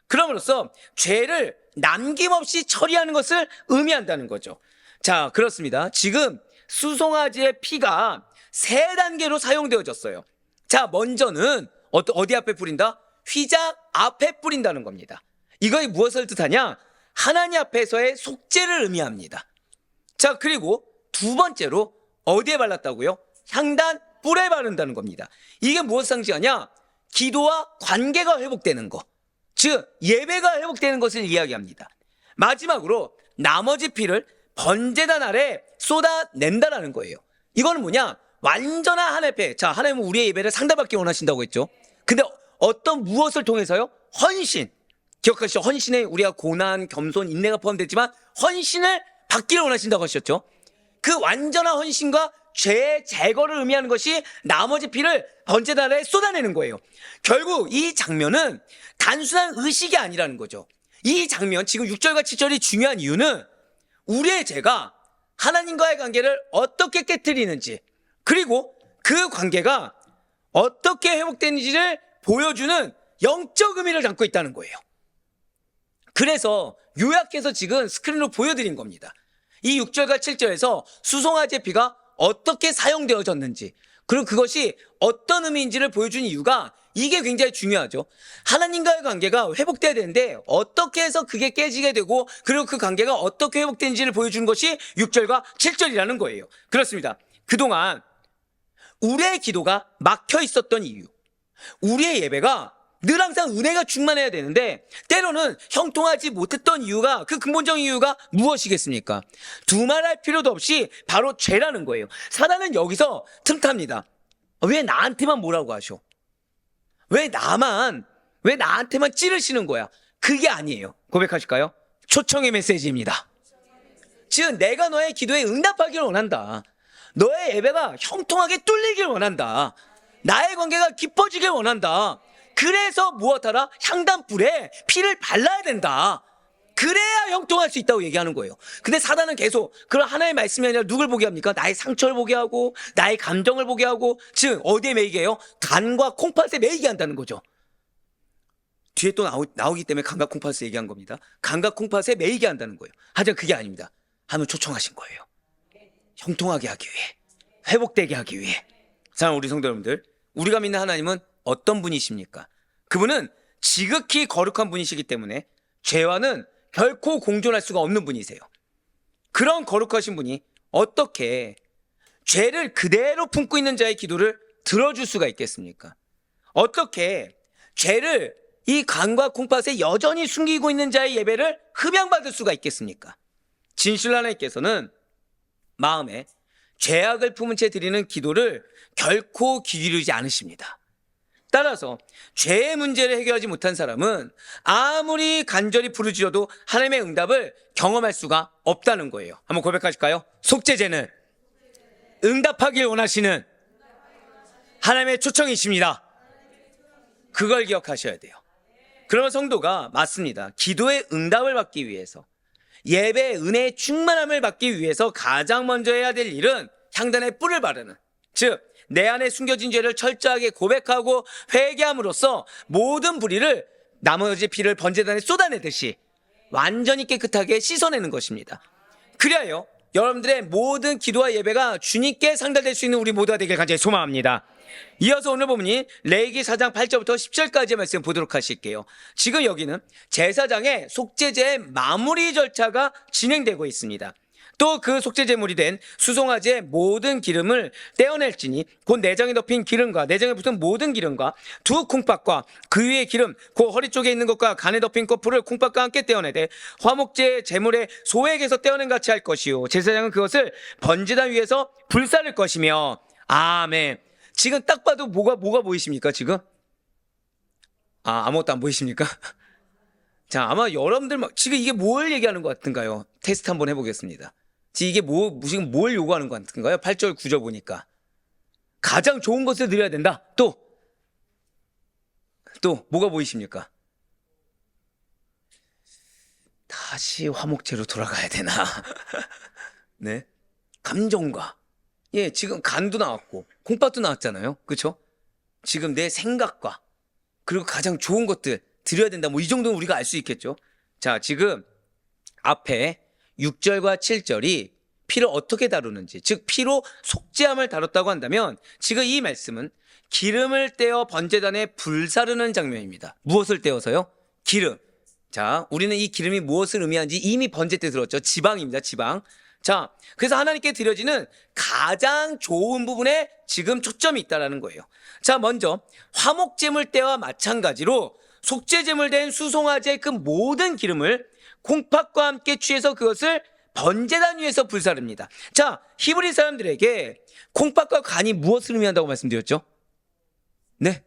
Speaker 1: 그럼으로써 죄를 남김없이 처리하는 것을 의미한다는 거죠. 자, 그렇습니다. 지금 수송아지의 피가 3단계로 사용되어졌어요. 자, 먼저는 어디 앞에 뿌린다? 휘장 앞에 뿌린다는 겁니다. 이것이 무엇을 뜻하냐? 하나님 앞에서의 속죄를 의미합니다. 자, 그리고 두 번째로 어디에 발랐다고요? 향단 뿔에 바른다는 겁니다. 이게 무엇을 상징하냐? 기도와 관계가 회복되는 것, 즉 예배가 회복되는 것을 이야기합니다. 마지막으로 나머지 피를 번제단 아래 쏟아낸다라는 거예요. 이거는 뭐냐? 완전한 하나님 앞에, 자, 하나님은 우리의 예배를 상달받기 원하신다고 했죠. 근데 무엇을 통해서요? 헌신. 기억하시죠? 헌신에 우리가 고난, 겸손, 인내가 포함되지만 헌신을 받기를 원하신다고 하셨죠. 그 완전한 헌신과 죄의 제거를 의미하는 것이 나머지 피를 번제단 아래 쏟아내는 거예요. 결국 이 장면은 단순한 의식이 아니라는 거죠. 이 장면, 지금 6절과 7절이 중요한 이유는 우리의 죄가 하나님과의 관계를 어떻게 깨트리는지, 그리고 그 관계가 어떻게 회복되는지를 보여주는 영적 의미를 담고 있다는 거예요. 그래서 요약해서 지금 스크린으로 보여드린 겁니다. 이 6절과 7절에서 수송아지의 피가 어떻게 사용되어졌는지, 그리고 그것이 어떤 의미인지를 보여준 이유가 이게 굉장히 중요하죠. 하나님과의 관계가 회복돼야 되는데 어떻게 해서 그게 깨지게 되고, 그리고 그 관계가 어떻게 회복되는지를 보여준 것이 6절과 7절이라는 거예요. 그렇습니다. 그동안 우리의 기도가 막혀 있었던 이유, 우리의 예배가 늘 항상 은혜가 충만해야 되는데 때로는 형통하지 못했던 이유가, 그 근본적인 이유가 무엇이겠습니까? 두말할 필요도 없이 바로 죄라는 거예요. 사단은 여기서 틈탑니다. 왜 나한테만 뭐라고 하셔? 왜 나한테만 찌르시는 거야? 그게 아니에요. 고백하실까요? 초청의 메시지입니다. 즉 내가 너의 기도에 응답하기를 원한다. 너의 예배가 형통하게 뚫리길 원한다. 나의 관계가 깊어지길 원한다. 그래서 무엇하라? 향단불에 피를 발라야 된다. 그래야 형통할 수 있다고 얘기하는 거예요. 근데 사단은 계속 그런 하나의 말씀이 아니라 누굴 보게 합니까? 나의 상처를 보게 하고 나의 감정을 보게 하고, 즉 어디에 매이게 해요? 간과 콩팥에 매이게 한다는 거죠. 뒤에 또 나오기 때문에 간과 콩팥을 얘기한 겁니다. 간과 콩팥에 매이게 한다는 거예요. 하지만 그게 아닙니다. 하나님 초청하신 거예요. 형통하게 하기 위해, 회복되게 하기 위해. 사랑하는 우리 성도 여러분들, 우리가 믿는 하나님은 어떤 분이십니까? 그분은 지극히 거룩한 분이시기 때문에 죄와는 결코 공존할 수가 없는 분이세요. 그런 거룩하신 분이 어떻게 죄를 그대로 품고 있는 자의 기도를 들어줄 수가 있겠습니까? 어떻게 죄를 이 간과 콩팥에 여전히 숨기고 있는 자의 예배를 흡양받을 수가 있겠습니까? 진실로 하나님께서는 마음에 죄악을 품은 채 드리는 기도를 결코 기울이지 않으십니다. 따라서 죄의 문제를 해결하지 못한 사람은 아무리 간절히 부르짖어도 하나님의 응답을 경험할 수가 없다는 거예요. 한번 고백하실까요? 속죄제는 응답하길 원하시는 하나님의 초청이십니다. 그걸 기억하셔야 돼요. 그러면 성도가 맞습니다. 기도의 응답을 받기 위해서, 예배의 은혜의 충만함을 받기 위해서 가장 먼저 해야 될 일은 향단의 뿔을 바르는, 즉 내 안에 숨겨진 죄를 철저하게 고백하고 회개함으로써 모든 불의를 나머지 피를 번제단에 쏟아내듯이 완전히 깨끗하게 씻어내는 것입니다. 그래야요 여러분들의 모든 기도와 예배가 주님께 상달될 수 있는 우리 모두가 되길 간절히 소망합니다. 이어서 오늘 본문이 레위기 4장 8절부터 10절까지의 말씀 보도록 하실게요. 지금 여기는 제사장의 속죄제의 마무리 절차가 진행되고 있습니다. 또 그 속죄제물이 된 수송아지의 모든 기름을 떼어낼지니 곧 내장에 덮인 기름과 내장에 붙은 모든 기름과 두 콩팥과 그 위에 기름 그 허리 쪽에 있는 것과 간에 덮인 거풀을 콩팥과 함께 떼어내되 화목제 제물의 소액에서 떼어낸 같이 할 것이요 제사장은 그것을 번제단 위에서 불사를 것이며. 아멘. 지금 딱 봐도 뭐가 보이십니까? 지금 아무것도 안 보이십니까? 자, 아마 여러분들 지금 이게 뭘 얘기하는 것 같은가요? 테스트 한번 해보겠습니다. 지금 이게 지금 뭘 요구하는 것 같은가요? 8절 9절 보니까 가장 좋은 것을 드려야 된다. 또 뭐가 보이십니까? 다시 화목제로 돌아가야 되나? 네, 감정과 지금 간도 나왔고 콩팥도 나왔잖아요. 그렇죠? 지금 내 생각과 그리고 가장 좋은 것들 드려야 된다. 이 정도는 우리가 알 수 있겠죠. 자, 지금 앞에 6절과 7절이 피를 어떻게 다루는지, 즉 피로 속죄함을 다뤘다고 한다면 지금 이 말씀은 기름을 떼어 번제단에 불사르는 장면입니다. 무엇을 떼어서요? 기름. 자, 우리는 이 기름이 무엇을 의미하는지 이미 번제 때 들었죠. 지방입니다. 지방. 자, 그래서 하나님께 드려지는 가장 좋은 부분에 지금 초점이 있다는 거예요. 자, 먼저 화목제물 때와 마찬가지로 속죄제물 된 수송아지의 그 모든 기름을 콩팥과 함께 취해서 그것을 번제단 위에서 불사릅니다. 자, 히브리 사람들에게 콩팥과 간이 무엇을 의미한다고 말씀드렸죠? 네,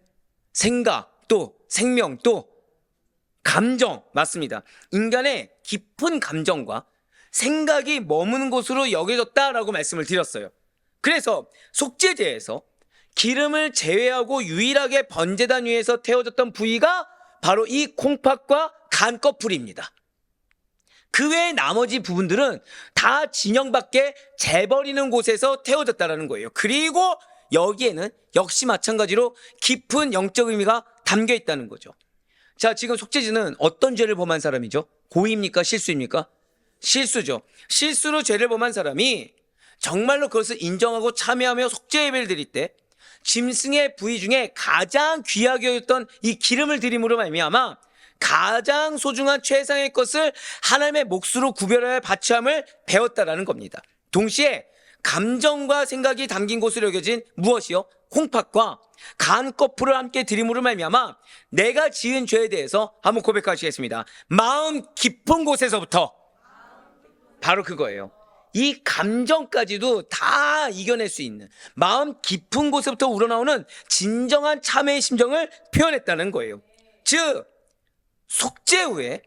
Speaker 1: 생각, 또 생명, 또 감정. 맞습니다. 인간의 깊은 감정과 생각이 머무는 곳으로 여겨졌다라고 말씀을 드렸어요. 그래서 속죄제에서 기름을 제외하고 유일하게 번제단 위에서 태워졌던 부위가 바로 이 콩팥과 간 거풀입니다. 그 외의 나머지 부분들은 다 진영 밖에 재버리는 곳에서 태워졌다는 거예요. 그리고 여기에는 역시 마찬가지로 깊은 영적 의미가 담겨 있다는 거죠. 자, 지금 속죄제는 어떤 죄를 범한 사람이죠? 고의입니까? 실수입니까? 실수죠. 실수로 죄를 범한 사람이 정말로 그것을 인정하고 참여하며 속죄 예배를 드릴 때 짐승의 부위 중에 가장 귀하게 여겼던 이 기름을 드림으로 말미암아 가장 소중한 최상의 것을 하나님의 몫으로 구별하여 바치함을 배웠다라는 겁니다. 동시에 감정과 생각이 담긴 곳으로 여겨진 무엇이요? 콩팥과 간 거풀을 함께 드림으로 말미암아 내가 지은 죄에 대해서 한번 고백하시겠습니다. 마음 깊은 곳에서부터, 바로 그거예요. 이 감정까지도 다 이겨낼 수 있는 마음 깊은 곳에부터 우러나오는 진정한 참회의 심정을 표현했다는 거예요. 즉 속죄 후에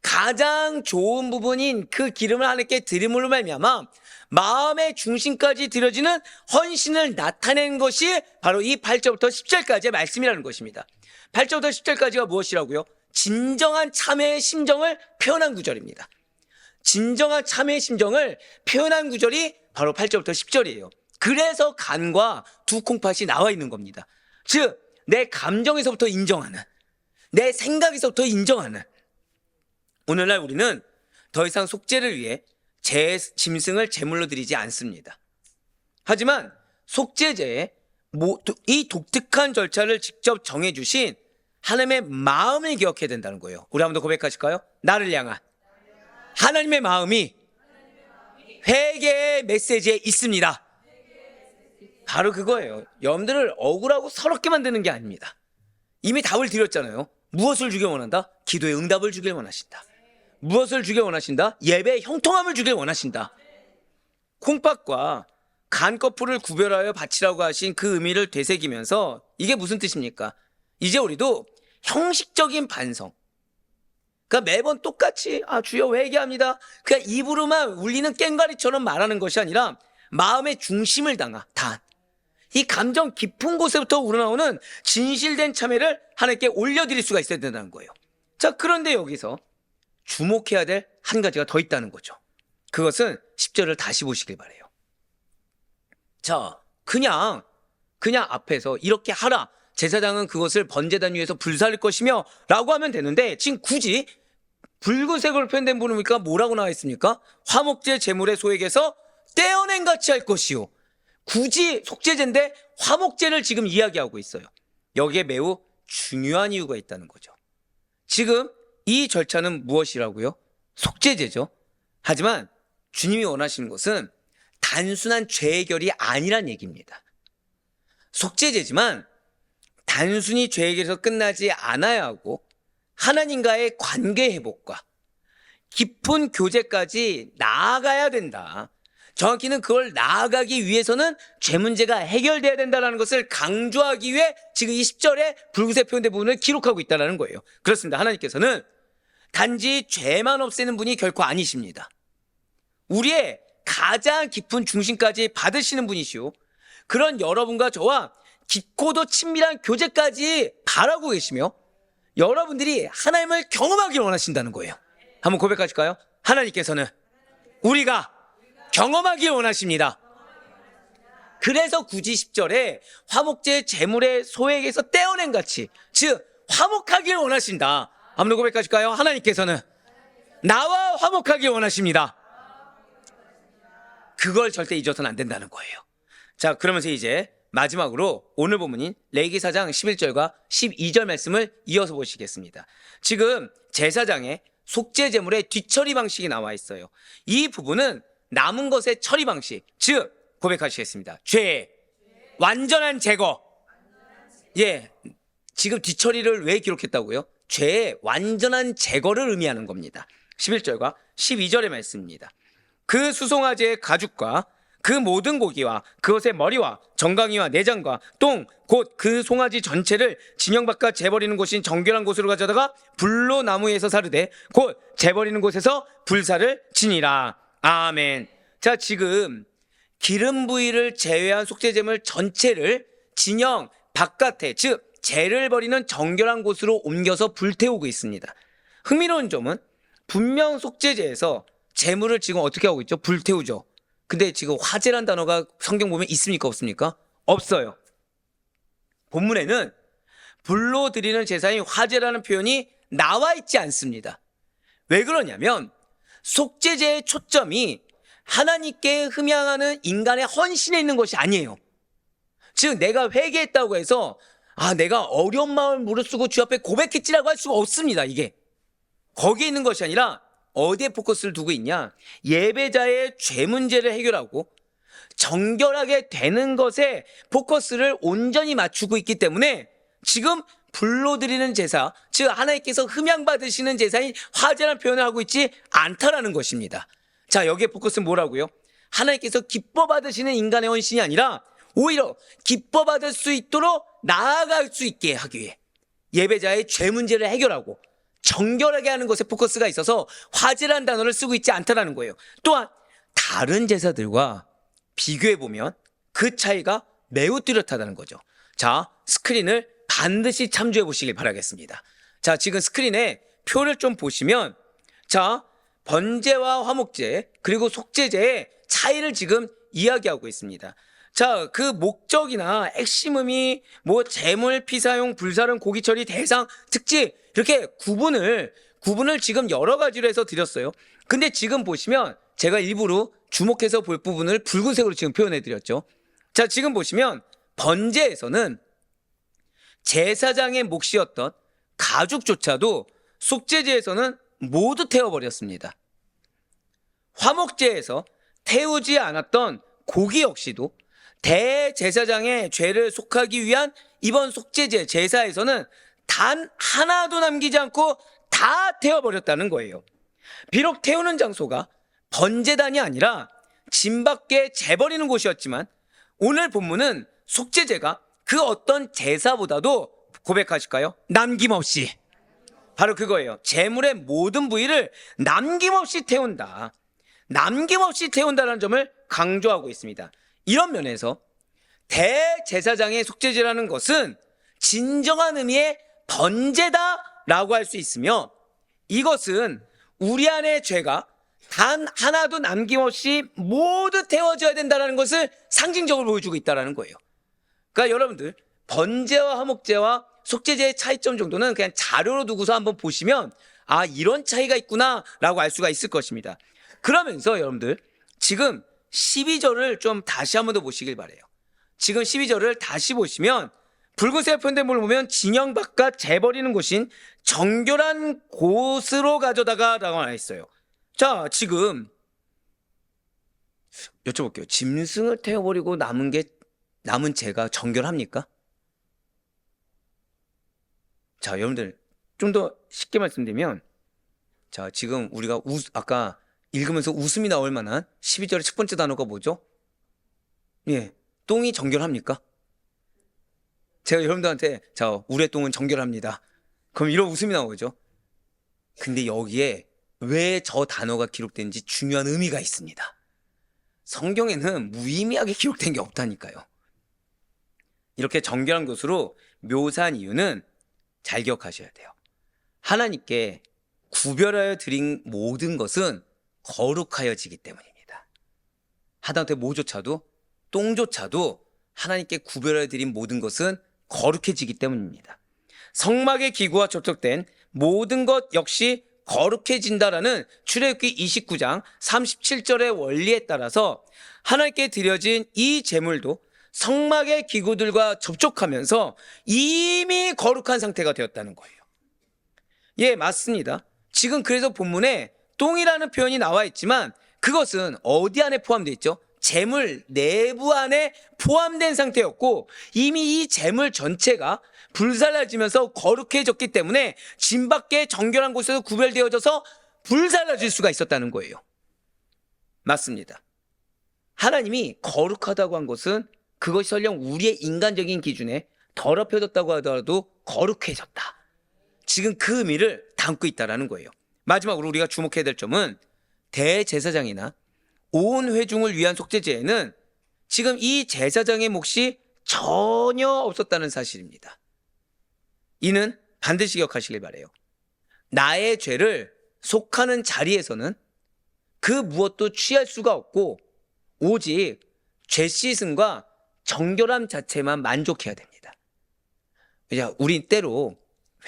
Speaker 1: 가장 좋은 부분인 그 기름을 하나님께 드림으로 말미암아 마음의 중심까지 드려지는 헌신을 나타낸 것이 바로 이 8절부터 10절까지의 말씀이라는 것입니다. 8절부터 10절까지가 무엇이라고요? 진정한 참회의 심정을 표현한 구절입니다. 진정한 참회의 심정을 표현한 구절이 바로 8절부터 10절이에요. 그래서 간과 두 콩팥이 나와 있는 겁니다. 즉, 내 감정에서부터 인정하는, 내 생각에서부터 인정하는. 오늘날 우리는 더 이상 속죄를 위해 제 짐승을 제물로 드리지 않습니다. 하지만 속죄제에 이 독특한 절차를 직접 정해주신 하나님의 마음을 기억해야 된다는 거예요. 우리 한번 더 고백하실까요? 나를 향한 하나님의 마음이 회개의 메시지에 있습니다. 바로 그거예요. 여러분들을 억울하고 서럽게 만드는 게 아닙니다. 이미 답을 드렸잖아요. 무엇을 주길 원한다? 기도의 응답을 주길 원하신다. 무엇을 주길 원하신다? 예배의 형통함을 주길 원하신다. 콩팥과 간꺼풀을 구별하여 바치라고 하신 그 의미를 되새기면서 이게 무슨 뜻입니까? 이제 우리도 형식적인 반성, 그러니까 매번 똑같이 주여 회개합니다, 그냥 입으로만 울리는 꽹과리처럼 말하는 것이 아니라 마음의 중심을 다한 이 감정 깊은 곳에부터 우러나오는 진실된 참회를 하나님께 올려드릴 수가 있어야 된다는 거예요. 자, 그런데 여기서 주목해야 될 한 가지가 더 있다는 거죠. 그것은 10절을 다시 보시길 바라요. 자, 그냥 앞에서 이렇게 하라, 제사장은 그것을 번제단 위에서 불살릴 것이며 라고 하면 되는데, 지금 굳이 붉은색으로 표현된 부분이니까 뭐라고 나와 있습니까? 화목제 제물의 소액에서 떼어낸 같이 할 것이요. 굳이 속죄제인데 화목제를 지금 이야기하고 있어요. 여기에 매우 중요한 이유가 있다는 거죠. 지금 이 절차는 무엇이라고요? 속죄제죠. 하지만 주님이 원하시는 것은 단순한 죄 해결이 아니란 얘기입니다. 속죄제지만 단순히 죄 해결에서 끝나지 않아야 하고 하나님과의 관계 회복과 깊은 교제까지 나아가야 된다. 정확히는 그걸 나아가기 위해서는 죄 문제가 해결돼야 된다는 것을 강조하기 위해 지금 이 10절에 붉은색 표현된 부분을 기록하고 있다는 거예요. 그렇습니다. 하나님께서는 단지 죄만 없애는 분이 결코 아니십니다. 우리의 가장 깊은 중심까지 받으시는 분이시오. 그런 여러분과 저와 깊고도 친밀한 교제까지 바라고 계시며 여러분들이 하나님을 경험하길 원하신다는 거예요. 한번 고백하실까요? 하나님께서는 우리가 경험하길 원하십니다. 그래서 굳이 10절에 화목제 제물의 소액에서 떼어낸 같이, 즉 화목하길 원하신다. 한번 고백하실까요? 하나님께서는 나와 화목하길 원하십니다. 그걸 절대 잊어서는 안 된다는 거예요. 자, 그러면서 이제 마지막으로 오늘 본문인 레위기 4장 11절과 12절 말씀을 이어서 보시겠습니다. 지금 제사장의 속죄 제물의 뒤처리 방식이 나와 있어요. 이 부분은 남은 것의 처리 방식, 즉 고백하시겠습니다. 죄 완전한 제거. 예, 지금 뒤처리를 왜 기록했다고요? 죄의 완전한 제거를 의미하는 겁니다. 11절과 12절의 말씀입니다. 그 수송아지의 가죽과 그 모든 고기와 그것의 머리와 정강이와 내장과 똥 곧 그 송아지 전체를 진영 바깥 재버리는 곳인 정결한 곳으로 가져다가 불로 나무에서 사르되 곧 재버리는 곳에서 불사를 지니라. 아멘. 자, 지금 기름 부위를 제외한 속죄제물 전체를 진영 바깥에, 즉 재를 버리는 정결한 곳으로 옮겨서 불태우고 있습니다. 흥미로운 점은 분명 속죄제에서 제물을 지금 어떻게 하고 있죠? 불태우죠. 근데 지금 화제란 단어가 성경 보면 있습니까? 없습니까? 없어요. 본문에는 불로 드리는 제사인 화제라는 표현이 나와 있지 않습니다. 왜 그러냐면 속죄제의 초점이 하나님께 흠양하는 인간의 헌신에 있는 것이 아니에요. 즉 내가 회개했다고 해서 내가 어려운 마음을 무릅쓰고 주 앞에 고백했지라고 할 수가 없습니다. 이게 거기에 있는 것이 아니라 어디에 포커스를 두고 있냐? 예배자의 죄 문제를 해결하고 정결하게 되는 것에 포커스를 온전히 맞추고 있기 때문에 지금 불로 드리는 제사, 즉 하나님께서 흠양받으시는 제사인 화제라는 표현을 하고 있지 않다라는 것입니다. 자, 여기에 포커스는 뭐라고요? 하나님께서 기뻐 받으시는 인간의 헌신이 아니라 오히려 기뻐 받을 수 있도록 나아갈 수 있게 하기 위해 예배자의 죄 문제를 해결하고 정결하게 하는 것에 포커스가 있어서 화제라는 단어를 쓰고 있지 않다라는 거예요. 또한 다른 제사들과 비교해 보면 그 차이가 매우 뚜렷하다는 거죠. 자, 스크린을 반드시 참조해 보시길 바라겠습니다. 자, 지금 스크린에 표를 좀 보시면, 자, 번제와 화목제 그리고 속제제의 차이를 지금 이야기하고 있습니다. 자, 그 목적이나 핵심 의미, 뭐 제물, 피사용, 불사름, 고기처리, 대상, 특집 이렇게 구분을 지금 여러 가지로 해서 드렸어요. 근데 지금 보시면 제가 일부러 주목해서 볼 부분을 붉은색으로 지금 표현해 드렸죠. 자, 지금 보시면 번제에서는 제사장의 몫이었던 가죽조차도 속죄제에서는 모두 태워버렸습니다. 화목제에서 태우지 않았던 고기 역시도 대제사장의 죄를 속하기 위한 이번 속죄제 제사에서는 단 하나도 남기지 않고 다 태워버렸다는 거예요. 비록 태우는 장소가 번제단이 아니라 진 밖에 재버리는 곳이었지만 오늘 본문은 속죄제가 그 어떤 제사보다도 고백하실까요? 남김없이, 바로 그거예요. 제물의 모든 부위를 남김없이 태운다. 남김없이 태운다는 점을 강조하고 있습니다. 이런 면에서 대제사장의 속죄제라는 것은 진정한 의미의 번제다라고 할 수 있으며, 이것은 우리 안의 죄가 단 하나도 남김없이 모두 태워져야 된다는 것을 상징적으로 보여주고 있다는 거예요. 그러니까 여러분들 번제와 화목제와 속죄제의 차이점 정도는 그냥 자료로 두고서 한번 보시면 아, 이런 차이가 있구나 라고 알 수가 있을 것입니다. 그러면서 여러분들 지금 12절을 좀 다시 한번 더 보시길 바래요. 지금 12절을 다시 보시면 붉은색 표현된 걸 보면 진영 바깥 재버리는 곳인 정결한 곳으로 가져다가 라고 나와 있어요. 자, 지금 여쭤볼게요. 짐승을 태워버리고 남은 죄가 정결합니까? 자, 여러분들 좀 더 쉽게 말씀드리면, 자, 지금 우리가 아까 읽으면서 웃음이 나올 만한 12절의 첫 번째 단어가 뭐죠? 예, 똥이 정결합니까? 제가 여러분들한테 자, 우리의 똥은 정결합니다. 그럼 이런 웃음이 나오죠. 근데 여기에 왜 저 단어가 기록된지 중요한 의미가 있습니다. 성경에는 무의미하게 기록된 게 없다니까요. 이렇게 정결한 것으로 묘사한 이유는 잘 기억하셔야 돼요. 하나님께 구별하여 드린 모든 것은 거룩하여지기 때문입니다. 하다못해 모조차도 똥조차도 하나님께 구별하여 드린 모든 것은 거룩해지기 때문입니다. 성막의 기구와 접촉된 모든 것 역시 거룩해진다라는 출애굽기 29장 37절의 원리에 따라서 하나님께 드려진 이 제물도 성막의 기구들과 접촉하면서 이미 거룩한 상태가 되었다는 거예요. 예, 맞습니다. 지금 그래서 본문에 똥이라는 표현이 나와 있지만 그것은 어디 안에 포함되어 있죠? 제물 내부 안에 포함된 상태였고 이미 이 제물 전체가 불살라지면서 거룩해졌기 때문에 진 밖에 정결한 곳에서 구별되어져서 불살라질 수가 있었다는 거예요. 맞습니다. 하나님이 거룩하다고 한 것은 그것이 설령 우리의 인간적인 기준에 더럽혀졌다고 하더라도 거룩해졌다. 지금 그 의미를 담고 있다는 거예요. 마지막으로 우리가 주목해야 될 점은 대제사장이나 온 회중을 위한 속죄제에는 지금 이 제사장의 몫이 전혀 없었다는 사실입니다. 이는 반드시 기억하시길 바라요. 나의 죄를 속하는 자리에서는 그 무엇도 취할 수가 없고 오직 죄 씻음과 정결함 자체만 만족해야 됩니다. 우리 때로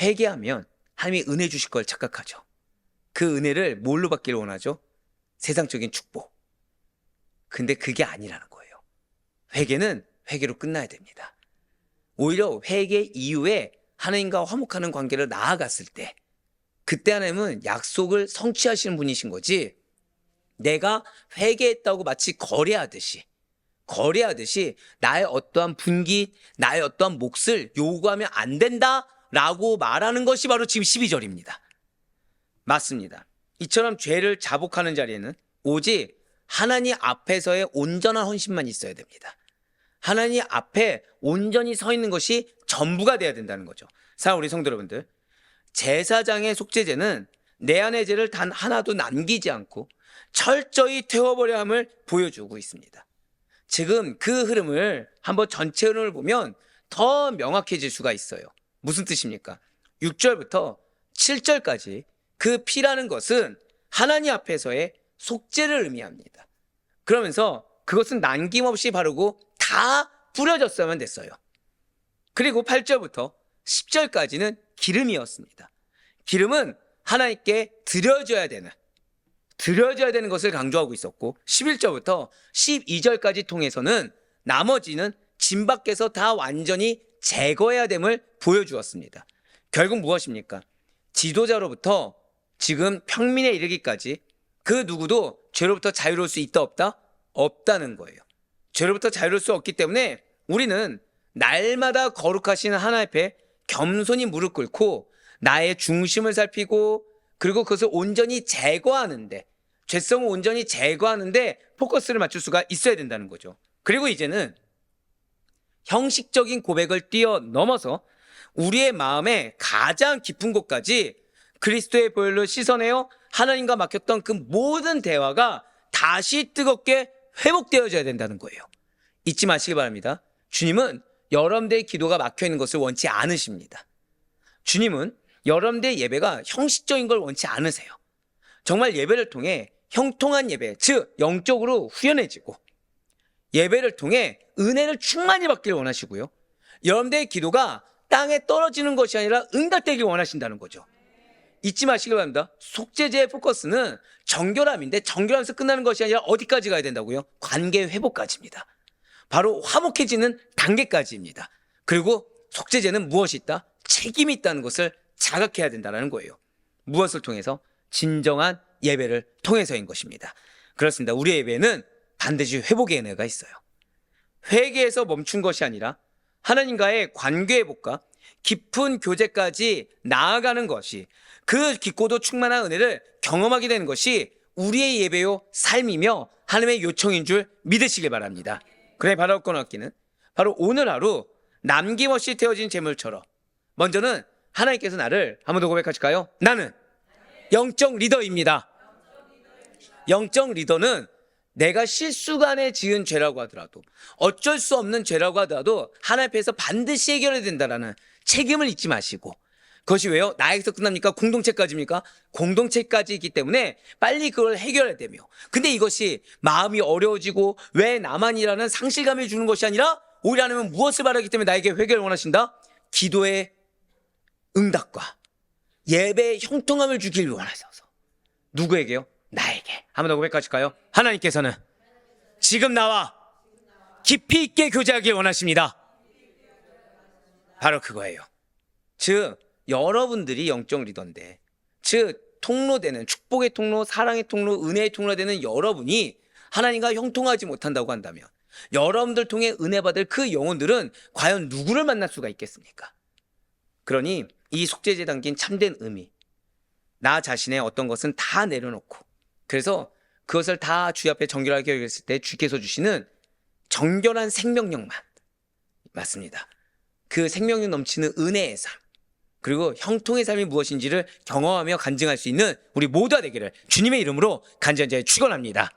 Speaker 1: 회개하면 하나님이 은혜 주실 걸 착각하죠. 그 은혜를 뭘로 받기를 원하죠? 세상적인 축복. 근데 그게 아니라는 거예요. 회개는 회개로 끝나야 됩니다. 오히려 회개 이후에 하나님과 화목하는 관계를 나아갔을 때 그때 하나님은 약속을 성취하시는 분이신 거지, 내가 회개했다고 마치 거래하듯이 나의 어떠한 분깃, 나의 어떠한 몫을 요구하면 안 된다라고 말하는 것이 바로 지금 12절입니다. 맞습니다. 이처럼 죄를 자복하는 자리에는 오직 하나님 앞에서의 온전한 헌신만 있어야 됩니다. 하나님 앞에 온전히 서 있는 것이 전부가 돼야 된다는 거죠. 사랑 우리 성도 여러분들, 제사장의 속죄제는 내 안의 죄를 단 하나도 남기지 않고 철저히 태워버려 함을 보여주고 있습니다. 지금 그 흐름을 한번 전체 흐름을 보면 더 명확해질 수가 있어요. 무슨 뜻입니까? 6절부터 7절까지 그 피라는 것은 하나님 앞에서의 속죄를 의미합니다. 그러면서 그것은 남김없이 바르고 다 뿌려졌어야만 됐어요. 그리고 8절부터 10절까지는 기름이었습니다. 기름은 하나님께 드려져야 되는 것을 강조하고 있었고 11절부터 12절까지 통해서는 나머지는 진 밖에서 다 완전히 제거해야 됨을 보여주었습니다. 결국 무엇입니까? 지도자로부터 지금 평민에 이르기까지 그 누구도 죄로부터 자유로울 수 있다 없다? 없다는 거예요. 죄로부터 자유로울 수 없기 때문에 우리는 날마다 거룩하신 하나님 앞에 겸손히 무릎 꿇고 나의 중심을 살피고 그리고 그것을 온전히 제거하는데 죄성을 온전히 제거하는데 포커스를 맞출 수가 있어야 된다는 거죠. 그리고 이제는 형식적인 고백을 뛰어넘어서 우리의 마음의 가장 깊은 곳까지 그리스도의 보혈로 씻어내어 하나님과 막혔던 그 모든 대화가 다시 뜨겁게 회복되어져야 된다는 거예요. 잊지 마시기 바랍니다. 주님은 여러분들의 기도가 막혀있는 것을 원치 않으십니다. 주님은 여러분들의 예배가 형식적인 걸 원치 않으세요. 정말 예배를 통해 형통한 예배, 즉 영적으로 후련해지고 예배를 통해 은혜를 충만히 받기를 원하시고요. 여러분들의 기도가 땅에 떨어지는 것이 아니라 응답되길 원하신다는 거죠. 잊지 마시기 바랍니다. 속죄제의 포커스는 정결함인데 정결함에서 끝나는 것이 아니라 어디까지 가야 된다고요? 관계 회복까지입니다. 바로 화목해지는 단계까지입니다. 그리고 속죄제는 무엇이 있다? 책임이 있다는 것을 자각해야 된다는 거예요. 무엇을 통해서? 진정한 예배를 통해서인 것입니다. 그렇습니다. 우리의 예배는 반드시 회복의 은혜가 있어요. 회개에서 멈춘 것이 아니라 하나님과의 관계 회복과 깊은 교제까지 나아가는 것이 그 깊고도 충만한 은혜를 경험하게 되는 것이 우리의 예배요 삶이며 하나님의 요청인 줄 믿으시길 바랍니다. 그래 바로 끊었기는 바로 오늘 하루 남김없이 태워진 제물처럼 먼저는 하나님께서 나를 한 번 더 고백하실까요? 나는 영적 리더입니다. 영적 리더는 내가 실수간에 지은 죄라고 하더라도 어쩔 수 없는 죄라고 하더라도 하나님 앞에서 반드시 해결해야 된다라는 책임을 잊지 마시고 그것이 왜요? 나에게서 끝납니까? 공동체까지입니까? 공동체까지이기 때문에 빨리 그걸 해결해야 되며 근데 이것이 마음이 어려워지고 왜 나만이라는 상실감을 주는 것이 아니라 오히려 하나님은 무엇을 바라기 때문에 나에게 회개를 원하신다? 기도의 응답과 예배의 형통함을 주길 원하셔서 누구에게요? 나에게. 한 번 더 고백하실까요? 하나님께서는 지금 나와 깊이 있게 교제하길 원하십니다. 바로 그거예요. 즉 여러분들이 영적 리더인데 즉 통로되는 축복의 통로, 사랑의 통로, 은혜의 통로가 되는 여러분이 하나님과 형통하지 못한다고 한다면 여러분들 통해 은혜 받을 그 영혼들은 과연 누구를 만날 수가 있겠습니까? 그러니 이 속죄제에 담긴 참된 의미, 나 자신의 어떤 것은 다 내려놓고 그래서 그것을 다 주의 앞에 정결하게 여겼을 때 주께서 주시는 정결한 생명력만 맞습니다. 그 생명력 넘치는 은혜의 삶 그리고 형통의 삶이 무엇인지를 경험하며 간증할 수 있는 우리 모두가 되기를 주님의 이름으로 간절히 축원합니다.